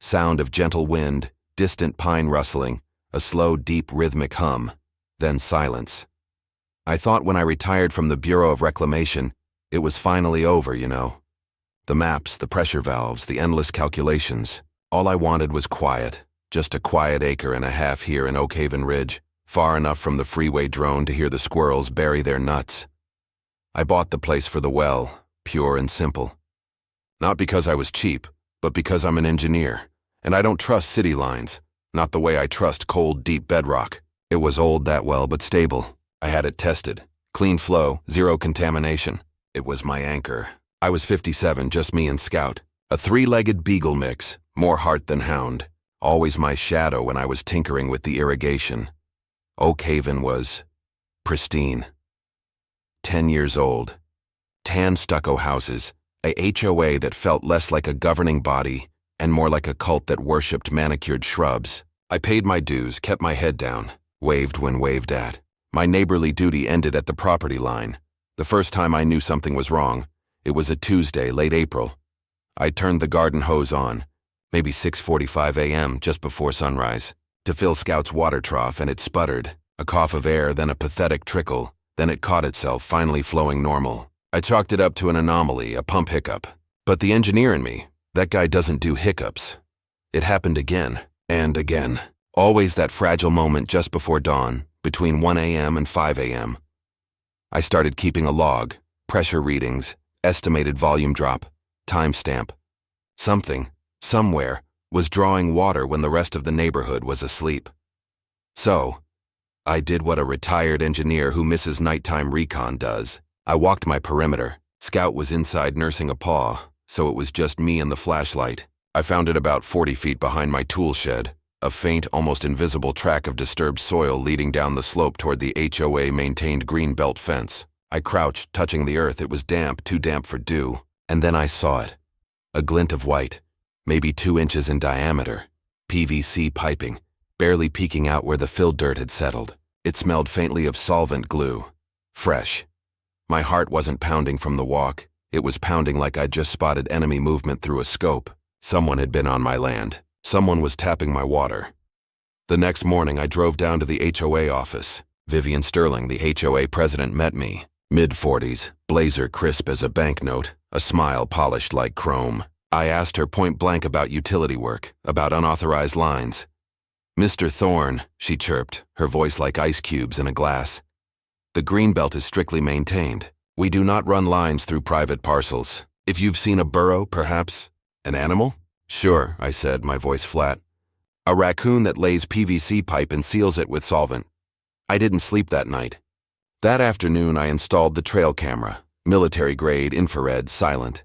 sound of gentle wind, distant pine rustling, a slow, deep, rhythmic hum, then silence. I thought when I retired from the Bureau of Reclamation, it was finally over, you know. The maps, the pressure valves, the endless calculations. All I wanted was quiet, just a quiet acre and a half here in Oak Haven Ridge, far enough from the freeway drone to hear the squirrels bury their nuts. I bought the place for the well, pure and simple. Not because I was cheap, but because I'm an engineer, and I don't trust city lines, not the way I trust cold, deep bedrock. It was old, that well, but stable. I had it tested. Clean flow, zero contamination. It was my anchor. I was 57, just me and Scout. A three-legged beagle mix, more heart than hound. Always my shadow when I was tinkering with the irrigation. Oak Haven was pristine. 10 years old. Tan stucco houses, a HOA that felt less like a governing body and more like a cult that worshipped manicured shrubs. I paid my dues, kept my head down, waved when waved at. My neighborly duty ended at the property line. The first time I knew something was wrong, it was a Tuesday, late April. I turned the garden hose on, maybe 6:45 a.m., just before sunrise, to fill Scout's water trough, and it sputtered. A cough of air, then a pathetic trickle, then it caught itself, finally flowing normal. I chalked it up to an anomaly, a pump hiccup. But the engineer in me, that guy doesn't do hiccups. It happened again, and again. Always that fragile moment just before dawn, between 1 a.m. and 5 a.m. I started keeping a log, pressure readings, estimated volume drop, timestamp. Something, somewhere, was drawing water when the rest of the neighborhood was asleep. So, I did what a retired engineer who misses nighttime recon does. I walked my perimeter. Scout was inside nursing a paw, so it was just me and the flashlight. I found it about 40 feet behind my tool shed, a faint, almost invisible track of disturbed soil leading down the slope toward the HOA-maintained green belt fence. I crouched, touching the earth. It was damp, too damp for dew. And then I saw it. A glint of white, maybe 2 inches in diameter. PVC piping, barely peeking out where the fill dirt had settled. It smelled faintly of solvent glue. Fresh. My heart wasn't pounding from the walk. It was pounding like I'd just spotted enemy movement through a scope. Someone had been on my land. Someone was tapping my water. The next morning, I drove down to the HOA office. Vivian Sterling, the HOA president, met me. Mid-40s, blazer crisp as a banknote, a smile polished like chrome. I asked her point blank about utility work, about unauthorized lines. "Mr. Thorne," she chirped, her voice like ice cubes in a glass. "The greenbelt is strictly maintained. We do not run lines through private parcels. If you've seen a burrow, perhaps? An animal?" "Sure," I said, my voice flat. "A raccoon that lays PVC pipe and seals it with solvent." I didn't sleep that night. That afternoon, I installed the trail camera, military-grade, infrared, silent.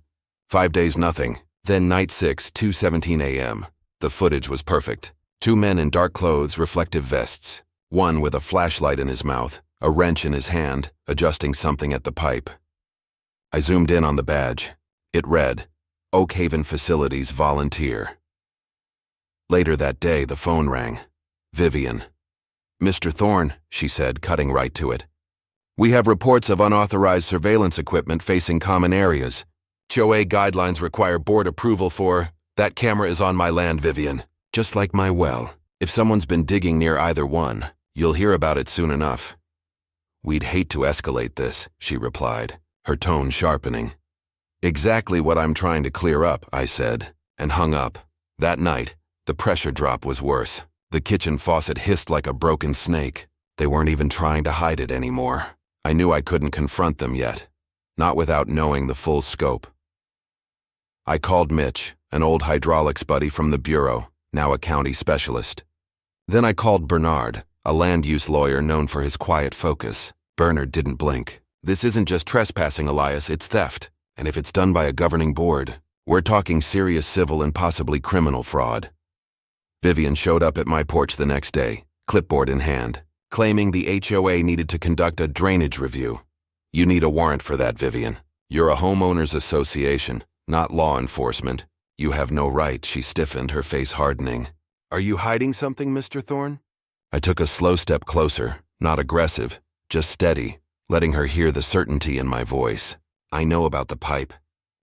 5 days, nothing. Then night 6, 2:17 a.m. The footage was perfect. 2 men in dark clothes, reflective vests. One with a flashlight in his mouth, a wrench in his hand, adjusting something at the pipe. I zoomed in on the badge. It read, Oak Haven Facilities Volunteer. Later that day, the phone rang. Vivian. "Mr. Thorne," she said, cutting right to it. "We have reports of unauthorized surveillance equipment facing common areas. HOA guidelines require board approval for... That camera is on my land, Vivian. Just like my well. If someone's been digging near either one, you'll hear about it soon enough." "We'd hate to escalate this," she replied, her tone sharpening. "Exactly what I'm trying to clear up," I said, and hung up. That night, the pressure drop was worse. The kitchen faucet hissed like a broken snake. They weren't even trying to hide it anymore. I knew I couldn't confront them yet, not without knowing the full scope. I called Mitch, an old hydraulics buddy from the Bureau, now a county specialist. Then I called Bernard, a land use lawyer known for his quiet focus. Bernard didn't blink. "This isn't just trespassing, Elias, it's theft. And if it's done by a governing board, we're talking serious civil and possibly criminal fraud." Vivian showed up at my porch the next day, clipboard in hand, claiming the HOA needed to conduct a drainage review. "You need a warrant for that, Vivian. You're a homeowners association, not law enforcement. You have no right," she stiffened, her face hardening. "Are you hiding something, Mr. Thorne?" I took a slow step closer, not aggressive, just steady, letting her hear the certainty in my voice. "I know about the pipe.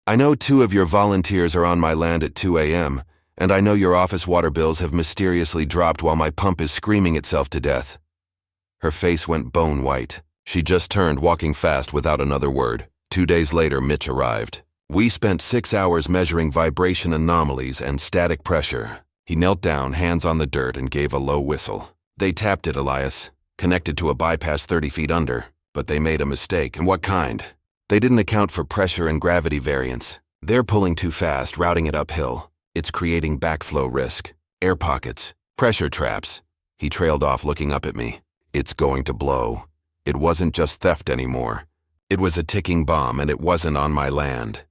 I know 2 of your volunteers are on my land at 2 a.m., And I know your office water bills have mysteriously dropped while my pump is screaming itself to death." Her face went bone white. She just turned, walking fast without another word. 2 days later, Mitch arrived. We spent 6 hours measuring vibration anomalies and static pressure. He knelt down, hands on the dirt, and gave a low whistle. "They tapped it, Elias. Connected to a bypass 30 feet under. But they made a mistake. And what kind? They didn't account for pressure and gravity variance. They're pulling too fast, routing it uphill. It's creating backflow risk. Air pockets. Pressure traps." He trailed off, looking up at me. "It's going to blow." It wasn't just theft anymore. It was a ticking bomb, and it wasn't on my land.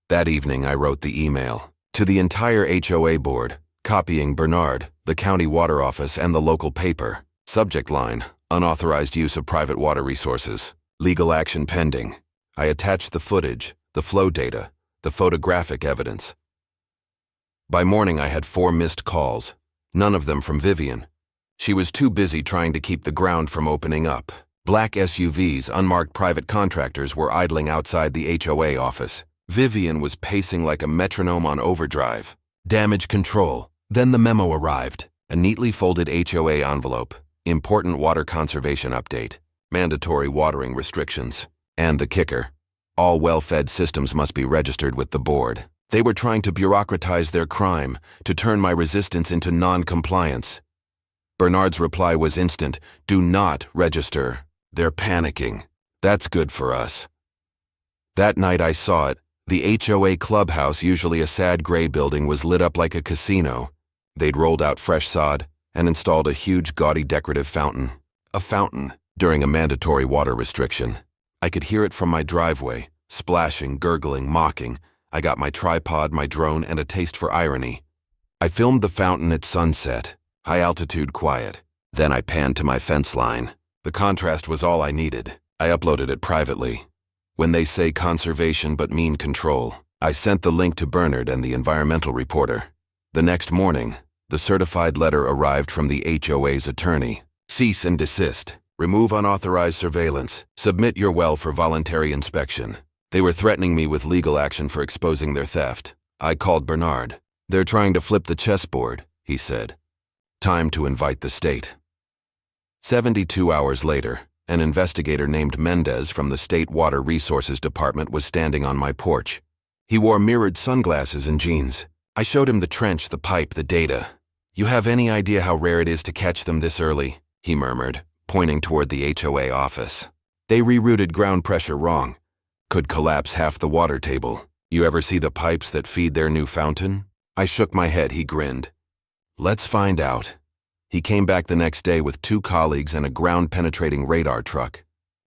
That evening, I wrote the email to the entire HOA board, copying Bernard, the county water office, and the local paper. Subject line: unauthorized use of private water resources. Legal action pending. I attached the footage, the flow data, the photographic evidence. By morning, I had 4 missed calls, none of them from Vivian. She was too busy trying to keep the ground from opening up. Black SUVs, unmarked private contractors, were idling outside the HOA office. Vivian was pacing like a metronome on overdrive. Damage control. Then the memo arrived. A neatly folded HOA envelope. Important water conservation update. Mandatory watering restrictions. And the kicker: all well-fed systems must be registered with the board. They were trying to bureaucratize their crime, to turn my resistance into non-compliance. Bernard's reply was instant: "Do not register." They're panicking. That's good for us. That night I saw it. The HOA clubhouse, usually a sad gray building, was lit up like a casino. They'd rolled out fresh sod and installed a huge, gaudy decorative fountain. A fountain during a mandatory water restriction. I could hear it from my driveway, splashing, gurgling, mocking. I got my tripod, my drone, and a taste for irony. I filmed the fountain at sunset, high-altitude quiet. Then I panned to my fence line. The contrast was all I needed. I uploaded it privately. When they say conservation but mean control, I sent the link to Bernard and the environmental reporter. The next morning, the certified letter arrived from the HOA's attorney. Cease and desist. Remove unauthorized surveillance. Submit your well for voluntary inspection. They were threatening me with legal action for exposing their theft. I called Bernard. "They're trying to flip the chessboard," he said. "Time to invite the state." 72 hours later, an investigator named Mendez from the State Water Resources Department was standing on my porch. He wore mirrored sunglasses and jeans. I showed him the trench, the pipe, the data. "You have any idea how rare it is to catch them this early?" he murmured, pointing toward the HOA office. "They rerouted ground pressure wrong. Could collapse half the water table. You ever see the pipes that feed their new fountain?" I shook my head. He grinned. "Let's find out." He came back the next day with 2 colleagues and a ground-penetrating radar truck.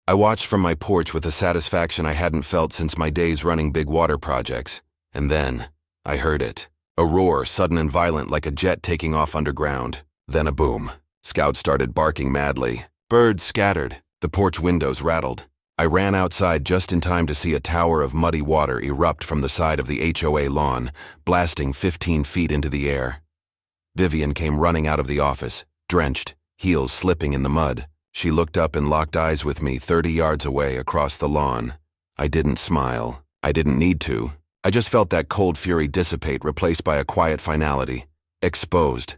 I watched from my porch with a satisfaction I hadn't felt since my days running big water projects. And then, I heard it. A roar, sudden and violent, like a jet taking off underground. Then a boom. Scouts started barking madly. Birds scattered. The porch windows rattled. I ran outside just in time to see a tower of muddy water erupt from the side of the HOA lawn, blasting 15 feet into the air. Vivian came running out of the office, drenched, heels slipping in the mud. She looked up and locked eyes with me 30 yards away across the lawn. I didn't smile. I didn't need to. I just felt that cold fury dissipate, replaced by a quiet finality. Exposed.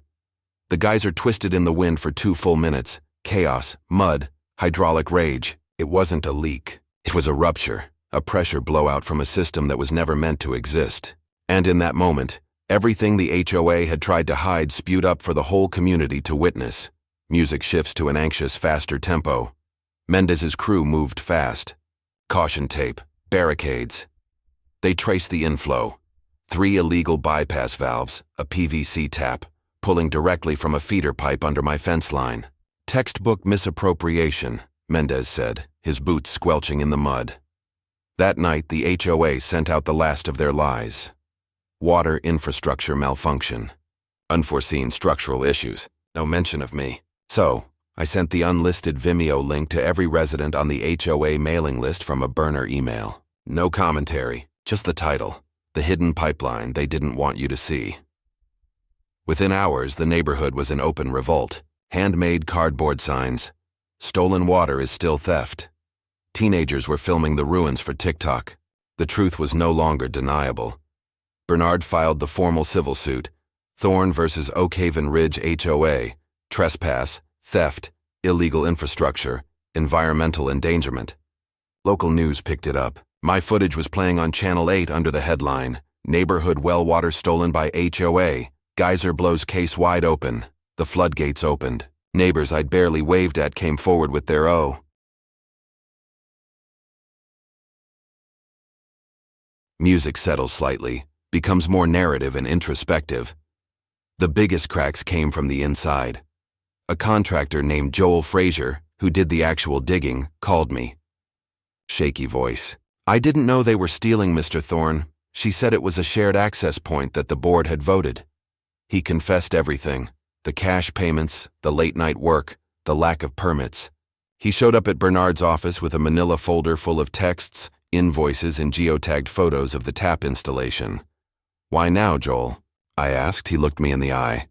The geyser twisted in the wind for 2 full minutes. Chaos, mud, hydraulic rage. It wasn't a leak. It was a rupture, a pressure blowout from a system that was never meant to exist. And in that moment, everything the HOA had tried to hide spewed up for the whole community to witness. Music shifts to an anxious, faster tempo. Mendez's crew moved fast. Caution tape, barricades. They traced the inflow. 3 illegal bypass valves, a PVC tap, pulling directly from a feeder pipe under my fence line. "Textbook misappropriation," Mendez said, his boots squelching in the mud. That night, the HOA sent out the last of their lies. Water infrastructure malfunction. Unforeseen structural issues. No mention of me. So, I sent the unlisted Vimeo link to every resident on the HOA mailing list from a burner email. No commentary, just the title. The hidden pipeline they didn't want you to see. Within hours, the neighborhood was in open revolt. Handmade cardboard signs. "Stolen water is still theft." Teenagers were filming the ruins for TikTok. The truth was no longer deniable. Bernard filed the formal civil suit. Thorn versus Oak Haven Ridge HOA, trespass, theft, illegal infrastructure, environmental endangerment. Local news picked it up. My footage was playing on Channel 8 under the headline, Neighborhood Well Water Stolen by HOA. Geyser blows case wide open. The floodgates opened. Neighbors I'd barely waved at came forward with their Music settles slightly, becomes more narrative and introspective. The biggest cracks came from the inside. A contractor named Joel Frazier, who did the actual digging, called me. Shaky voice. I didn't know they were stealing, Mr. Thorne. She said it was a shared access point that the board had voted. He confessed everything. The cash payments, the late-night work, the lack of permits. He showed up at Bernard's office with a manila folder full of texts, invoices, and geotagged photos of the tap installation. Why now, Joel? I asked. He looked me in the eye.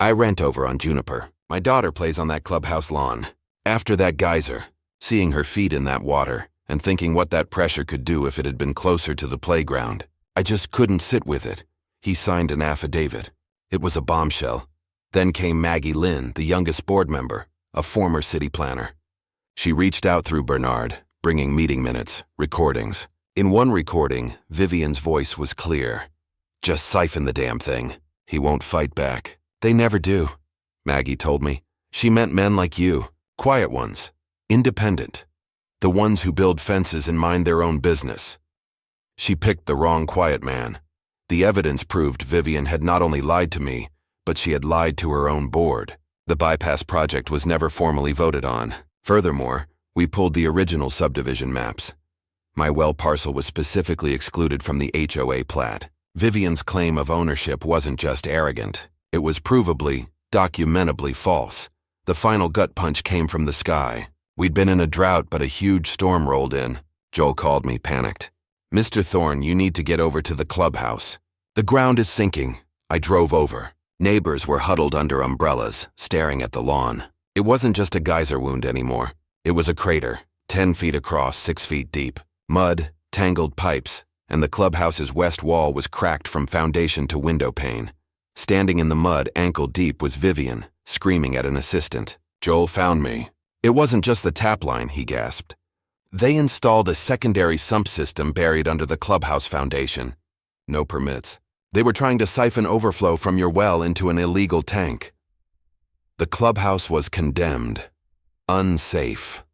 I rent over on Juniper. My daughter plays on that clubhouse lawn. After that geyser, seeing her feet in that water, and thinking what that pressure could do if it had been closer to the playground, I just couldn't sit with it. He signed an affidavit. It was a bombshell. Then came Maggie Lynn, the youngest board member, a former city planner. She reached out through Bernard, bringing meeting minutes, recordings. In one recording, Vivian's voice was clear. Just siphon the damn thing. He won't fight back. They never do. Maggie told me. She meant men like you, quiet ones, independent, the ones who build fences and mind their own business. She picked the wrong quiet man. The evidence proved Vivian had not only lied to me, but she had lied to her own board. The bypass project was never formally voted on. Furthermore, we pulled the original subdivision maps. My well parcel was specifically excluded from the HOA plat. Vivian's claim of ownership wasn't just arrogant. It was provably, documentably false. The final gut punch came from the sky. We'd been in a drought, but a huge storm rolled in. Joel called me, panicked. Mr. Thorne, you need to get over to the clubhouse. The ground is sinking. I drove over. Neighbors were huddled under umbrellas, staring at the lawn. It wasn't just a geyser wound anymore. It was a crater, 10 feet across, 6 feet deep. Mud, tangled pipes, and the clubhouse's west wall was cracked from foundation to window pane. Standing in the mud ankle deep was Vivian, screaming at an assistant. Joel found me. It wasn't just the tap line, he gasped. They installed a secondary sump system buried under the clubhouse foundation. No permits. They were trying to siphon overflow from your well into an illegal tank. The clubhouse was condemned. Unsafe.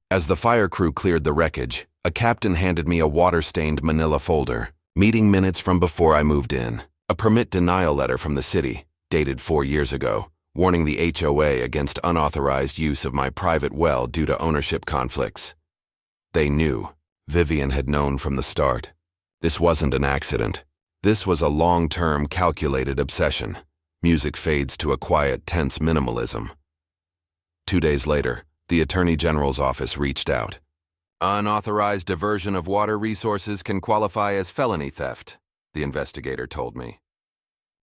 As the fire crew cleared the wreckage, a captain handed me a water-stained manila folder. Meeting minutes from before I moved in. A permit denial letter from the city, dated 4 years ago, warning the HOA against unauthorized use of my private well due to ownership conflicts. They knew. Vivian had known from the start. This wasn't an accident. This was a long-term, calculated obsession. Music fades to a quiet, tense minimalism. 2 days later, the Attorney General's office reached out. Unauthorized diversion of water resources can qualify as felony theft, the investigator told me.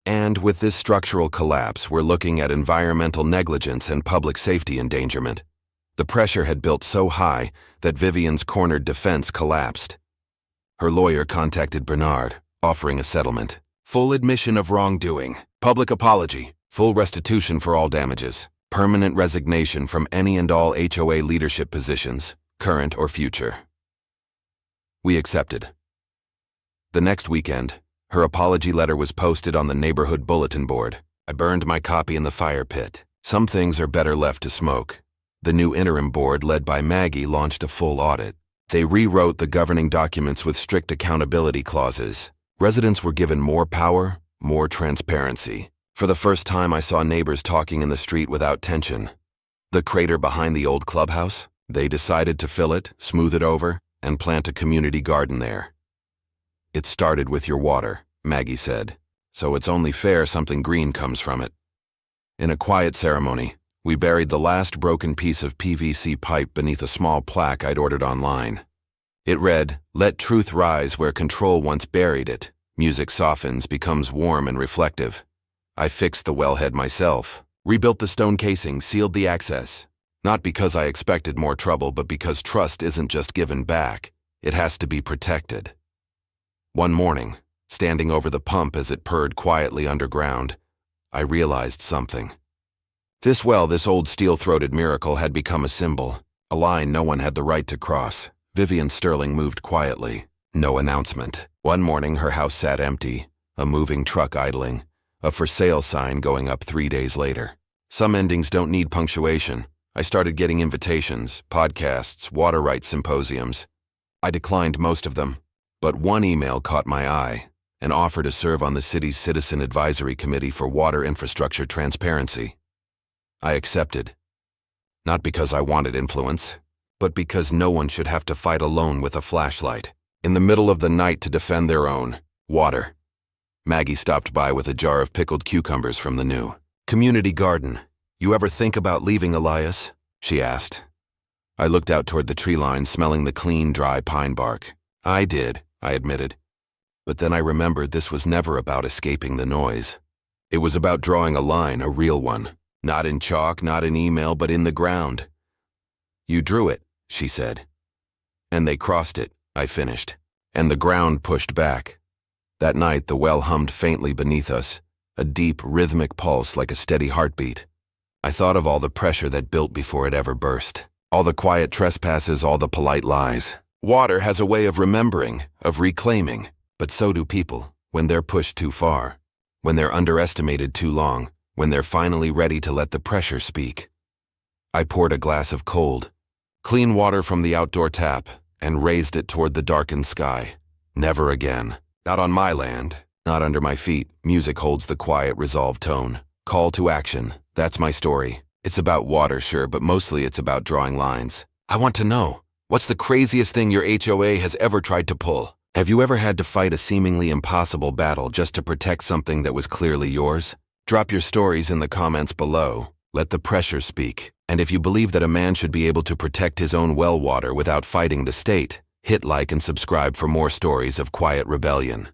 And with this structural collapse, we're looking at environmental negligence and public safety endangerment. The pressure had built so high that Vivian's cornered defense collapsed. Her lawyer contacted Bernard, offering a settlement. Full admission of wrongdoing, public apology, full restitution for all damages, permanent resignation from any and all HOA leadership positions, current or future. We accepted. The next weekend, her apology letter was posted on the neighborhood bulletin board. I burned my copy in the fire pit. Some things are better left to smoke. The new interim board, led by Maggie, launched a full audit. They rewrote the governing documents with strict accountability clauses. Residents were given more power, more transparency. For the first time, I saw neighbors talking in the street without tension. The crater behind the old clubhouse, they decided to fill it, smooth it over, and plant a community garden there. It started with your water, Maggie said, so it's only fair something green comes from it. In a quiet ceremony, we buried the last broken piece of PVC pipe beneath a small plaque I'd ordered online. It read, "Let truth rise where control once buried it. Music softens, becomes warm and reflective." I fixed the wellhead myself, rebuilt the stone casing, sealed the access. Not because I expected more trouble, but because trust isn't just given back. It has to be protected. One morning, Standing over the pump as it purred quietly underground, I realized something. This well, this old steel-throated miracle, had become a symbol, a line no one had the right to cross. Vivian Sterling moved quietly. No announcement. One morning, her house sat empty, a moving truck idling, a for sale sign going up 3 days later. Some endings don't need punctuation. I started getting invitations, podcasts, water rights symposiums. I declined most of them, but one email caught my eye, an offer to serve on the city's Citizen Advisory Committee for Water Infrastructure Transparency. I accepted. Not because I wanted influence, but because no one should have to fight alone with a flashlight, in the middle of the night, to defend their own water. Maggie stopped by with a jar of pickled cucumbers from the new community garden. "You ever think about leaving, Elias?" she asked. I looked out toward the tree line, smelling the clean, dry pine bark. "I did," I admitted. But then I remembered this was never about escaping the noise. It was about drawing a line, a real one. Not in chalk, not in email, but in the ground. "You drew it," she said. "And they crossed it," I finished. "And the ground pushed back." That night, the well hummed faintly beneath us, a deep, rhythmic pulse like a steady heartbeat. I thought of all the pressure that built before it ever burst. All the quiet trespasses, all the polite lies. Water has a way of remembering, of reclaiming, but so do people, when they're pushed too far, when they're underestimated too long, when they're finally ready to let the pressure speak. I poured a glass of cold, clean water from the outdoor tap, and raised it toward the darkened sky. Never again. Not on my land, not under my feet. Music holds the quiet, resolved tone. Call to action. That's my story. It's about water, sure, but mostly it's about drawing lines. I want to know, what's the craziest thing your HOA has ever tried to pull? Have you ever had to fight a seemingly impossible battle just to protect something that was clearly yours? Drop your stories in the comments below. Let the pressure speak. And if you believe that a man should be able to protect his own well water without fighting the state, hit like and subscribe for more stories of quiet rebellion.